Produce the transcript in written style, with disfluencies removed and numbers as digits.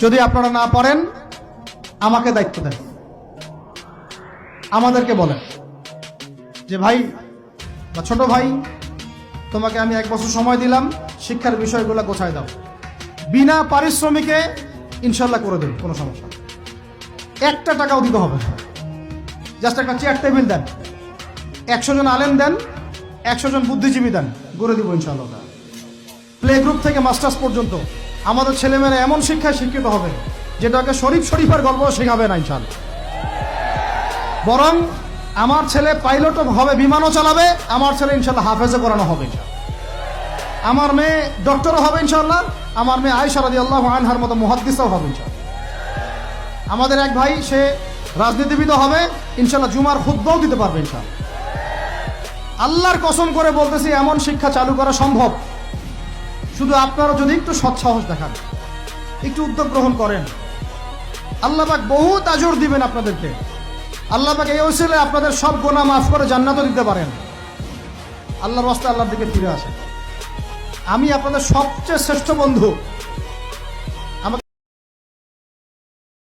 যদি আপনারা না পারেন আমাকে দায়িত্ব দেন, আমাদেরকে বলেন যে ভাই বা ছোট ভাই, তোমাকে আমি 1 বছর সময় দিলাম, শিক্ষার বিষয়গুলো গোছায় দাও। বিনা পারিশ্রমিকে ইনশাল্লাহ করে দেব, কোনো সমস্যা নেই। 1 টাকাও দিতে হবে না, জাস্ট একটা চেয়ার টেবিল দেন, 100 জন আলেম দেন, 100 জন বুদ্ধিজীবী দেন, গড়ে দিব ইনশাল্লাহ। প্লে গ্রুপ থেকে মাস্টার্স পর্যন্ত আমাদের ছেলেমেয়েরা এমন শিক্ষায় শিক্ষিত হবে যেটাকে শরীফের গল্প শেখাবে না ইনশাল্লাহ। বরং আমার ছেলে পাইলটও হবে, বিমানও চালাবে, আমার ছেলে ইনশাল্লাহ হাফেজে করানো হবে ইনশাল্লাহ। আমার মেয়ে ডক্টরও হবে ইনশাল্লাহ, আমার মেয়ে আয়েশা রাদিয়াল্লাহু আনহার মতো মুহাদ্দিসও হবে ইনশাল্লাহ। আমাদের এক ভাই, সে রাজনীতিবিদও হবে ইনশাল্লাহ, জুমার খুতবাও দিতে পারবে ইনশাল্লাহ। আল্লাহর কসম করে বলতেছি, এমন শিক্ষা চালু করা সম্ভব, শুধু আপনারা যদি একটু সৎসাহস দেখান, একটু উদ্যোগ গ্রহণ করেন। আল্লাহ পাক বহুত আজর দিবেন আপনাদেরকে। আল্লাহ পাক এই ওসিলায় আপনাদের সব গুনাহ মাফ করে জান্নাতও দিতে পারেন। আল্লাহর রাস্তায় আল্লাহর দিকে ফিরে আসেন। আমি আপনাদের সবচেয়ে শ্রেষ্ঠ বন্ধু।